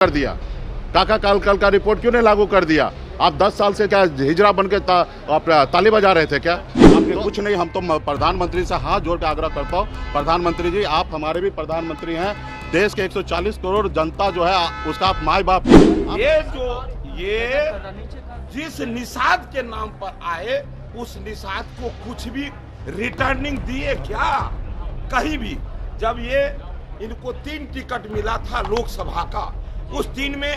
कर दिया। काका कल का रिपोर्ट क्यों नहीं लागू कर दिया? आप 10 साल से क्या हिजरा बन के ताली बजा रहे थे क्या? आपने कुछ नहीं। हम तो प्रधानमंत्री से हाथ जोड़ के आग्रह करता हूँ, प्रधानमंत्री जी आप हमारे भी प्रधानमंत्री हैं। देश के 140 करोड़ जनता जो है उसका आप माई बाप। ये जिस निषाद के नाम पर आए उस निषाद को कुछ भी रिटर्निंग दिए क्या? कहीं भी। जब ये इनको 3 टिकट मिला था लोकसभा का, उस 3 में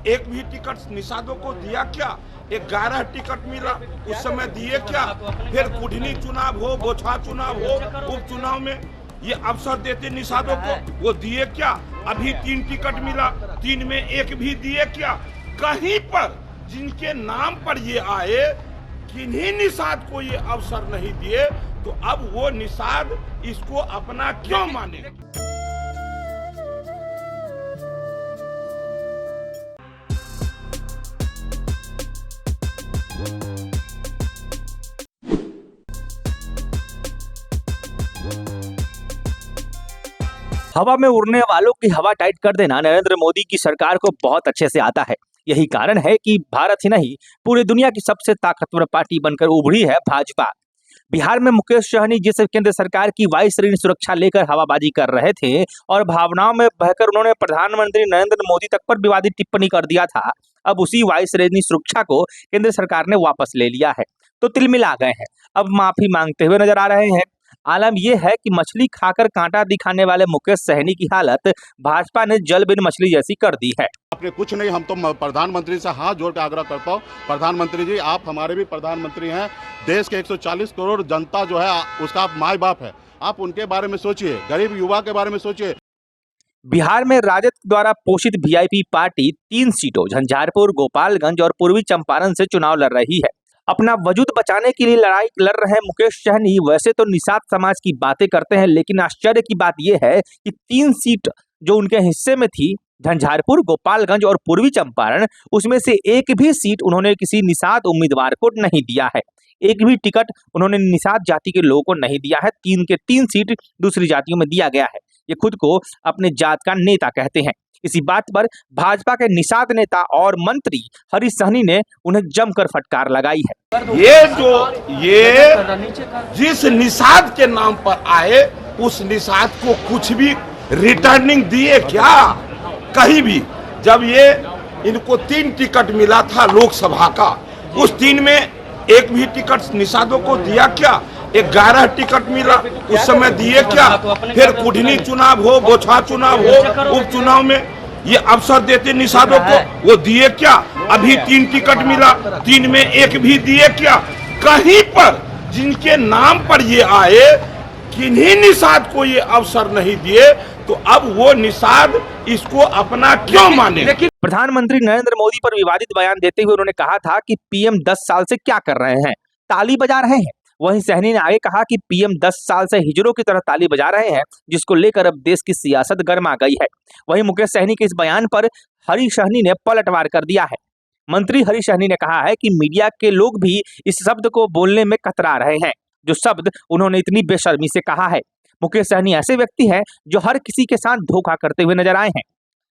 एक भी टिकट निषादों को दिया क्या? 11 टिकट मिला, उस समय दिए क्या? फिर कुढ़नी चुनाव हो, बोछा चुनाव हो, उपचुनाव में ये अवसर देते निषादों को, वो दिए क्या? अभी 3 टिकट मिला, 3 में एक भी दिए क्या? कहीं पर जिनके नाम पर ये आए किन्हीं निषाद को ये अवसर नहीं दिए, तो अब वो निषाद इसको अपना क्यों माने? हवा में उड़ने वालों की हवा टाइट कर देना नरेंद्र मोदी की सरकार को बहुत अच्छे से आता है। यही कारण है कि भारत ही नहीं पूरी दुनिया की सबसे ताकतवर पार्टी बनकर उभरी है भाजपा। बिहार में मुकेश सहनी जिस केंद्र सरकार की वायु श्रेणी सुरक्षा लेकर हवाबाजी कर रहे थे और भावनाओं में बहकर उन्होंने प्रधानमंत्री नरेंद्र मोदी तक पर विवादित टिप्पणी कर दिया था, अब उसी वायु श्रेणी सुरक्षा को केंद्र सरकार ने वापस ले लिया है, तो तिलमिला गए हैं, अब माफी मांगते हुए नजर आ रहे हैं। आलम यह है कि मछली खाकर कांटा दिखाने वाले मुकेश सहनी की हालत भाजपा ने जल बिन मछली जैसी कर दी है। आपने कुछ नहीं। हम तो प्रधानमंत्री से हाथ जोड़ के आग्रह करता हूँ, प्रधानमंत्री जी आप हमारे भी प्रधानमंत्री हैं। देश के 140 करोड़ जनता जो है उसका आप माई बाप है। आप उनके बारे में सोचिए, गरीब युवा के बारे में सोचिए। बिहार में राजद द्वारा पोषित वीआईपी पार्टी 3 सीटों झंझारपुर, गोपालगंज और पूर्वी चंपारण से चुनाव लड़ रही है। अपना वजूद बचाने के लिए लड़ाई लड़ रहे मुकेश सहनी वैसे तो निषाद समाज की बातें करते हैं, लेकिन आश्चर्य की बात यह है कि 3 सीट जो उनके हिस्से में थी, झंझारपुर, गोपालगंज और पूर्वी चंपारण, उसमें से एक भी सीट उन्होंने किसी निषाद उम्मीदवार को नहीं दिया है। एक भी टिकट उन्होंने निषाद जाति के लोगों को नहीं दिया है। 3 के 3 सीट दूसरी जातियों में दिया गया है। ये खुद को अपने जात का नेता कहते हैं। इसी बात पर भाजपा के निषाद नेता और मंत्री हरीश सहनी ने उन्हें जमकर फटकार लगाई है। ये जिस निषाद के नाम पर आए उस निषाद को कुछ भी रिटर्निंग दिए क्या? कहीं भी। जब ये इनको 3 टिकट मिला था लोकसभा का, उस 3 में एक भी टिकट निषादों को दिया क्या? 11 टिकट मिला, उस समय दिए क्या? फिर कुढ़नी चुनाव हो, बोछा चुनाव हो, उपचुनाव में ये अवसर देते निषादों को, वो दिए क्या? अभी 3 टिकट मिला, 3 में एक भी दिए क्या? कहीं पर जिनके नाम पर ये आए किन्हीं निषाद को ये अवसर नहीं दिए, तो अब वो निषाद इसको अपना क्यों माने? प्रधानमंत्री नरेंद्र मोदी पर विवादित बयान देते हुए उन्होंने कहा था कि पीएम 10 साल से क्या कर रहे हैं, ताली बजा रहे हैं। वहीं सहनी ने आगे कहा कि पीएम 10 साल से हिजड़ों की तरह ताली बजा रहे हैं, जिसको लेकर अब देश की सियासत गर्मा गई है। वहीं मुकेश सहनी के इस बयान पर हरीश सहनी ने पलटवार कर दिया है। मंत्री हरीश सहनी ने कहा है कि मीडिया के लोग भी इस शब्द को बोलने में कतरा रहे हैं, जो शब्द उन्होंने इतनी बेशर्मी से कहा है। मुकेश सहनी ऐसे व्यक्ति हैं जो हर किसी के साथ धोखा करते हुए नजर आए हैं।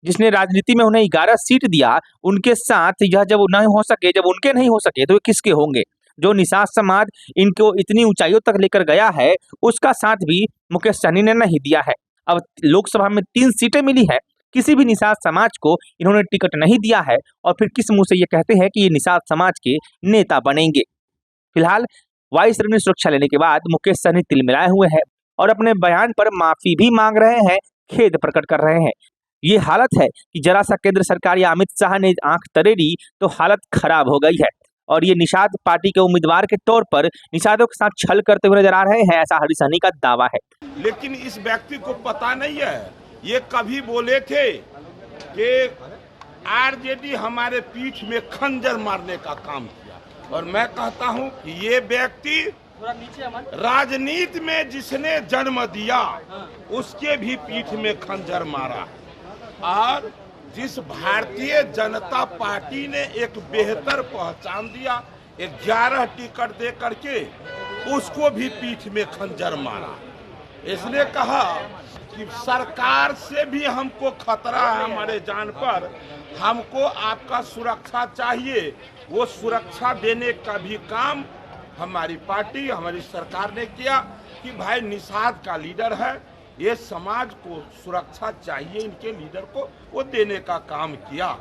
जिसने राजनीति में उन्हें 11 सीट दिया, उनके साथ यह जब नहीं हो सके, जब उनके नहीं हो सके, तो वे किसके होंगे? जो निषाद समाज इनको इतनी ऊंचाइयों तक लेकर गया है, उसका साथ भी मुकेश सहनी ने नहीं दिया है। अब लोकसभा में 3 सीटें मिली है, किसी भी निषाद समाज को इन्होंने टिकट नहीं दिया है, और फिर किस मुंह से ये कहते हैं कि ये निषाद समाज के नेता बनेंगे। फिलहाल वायु श्रेणी सुरक्षा लेने के बाद मुकेश सहनी तिलमिलाए हुए हैं और अपने बयान पर माफी भी मांग रहे हैं, खेद प्रकट कर रहे हैं। ये हालत है कि जरा सा केंद्र सरकार या अमित शाह ने आंख तरेरी तो हालत खराब हो गई है, और ये निषाद पार्टी के उम्मीदवार के तौर पर निषादों के साथ छल करते हुए नजर आ रहे हैं, ऐसा हरीश सहनी का दावा है। लेकिन इस व्यक्ति को पता नहीं है, ये कभी बोले थे कि आरजेडी हमारे पीठ में खंजर मारने का काम किया, और मैं कहता हूं कि ये व्यक्ति राजनीति में जिसने जन्म दिया उसके भी पीठ में खंजर मारा, और जिस भारतीय जनता पार्टी ने एक बेहतर पहचान दिया, 11 टिकट दे करके उसको भी पीठ में खंजर मारा। इसने कहा कि सरकार से भी हमको खतरा है हमारे जान पर, हमको आपका सुरक्षा चाहिए। वो सुरक्षा देने का भी काम हमारी पार्टी, हमारी सरकार ने किया कि भाई निषाद का लीडर है, ये समाज को सुरक्षा चाहिए, इनके लीडर को वो देने का काम किया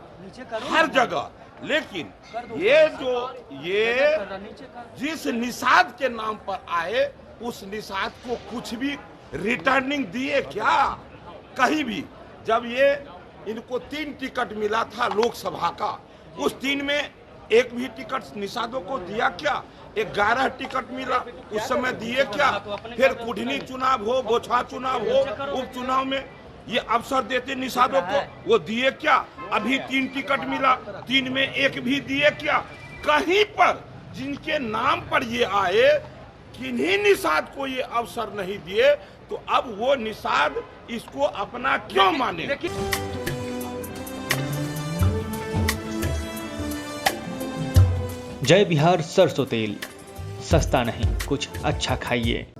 हर जगह। लेकिन ये जिस निषाद के नाम पर आए उस निषाद को कुछ भी रिटर्निंग दिए क्या? कहीं भी। जब ये इनको 3 टिकट मिला था लोकसभा का, उस 3 में एक भी टिकट निषादों को दिया क्या? 11 टिकट मिला, उस समय दिए क्या? फिर कुढ़नी चुनाव हो, बोछा चुनाव हो, उपचुनाव में ये अवसर देते निषादों को, वो दिए क्या? अभी 3 टिकट मिला, 3 में एक भी दिए क्या? कहीं पर जिनके नाम पर ये आए किन्हीं निषाद को ये अवसर नहीं दिए, तो अब वो निषाद इसको अपना क्यों माने? जय बिहार सरसों तेल, सस्ता नहीं कुछ अच्छा खाइए।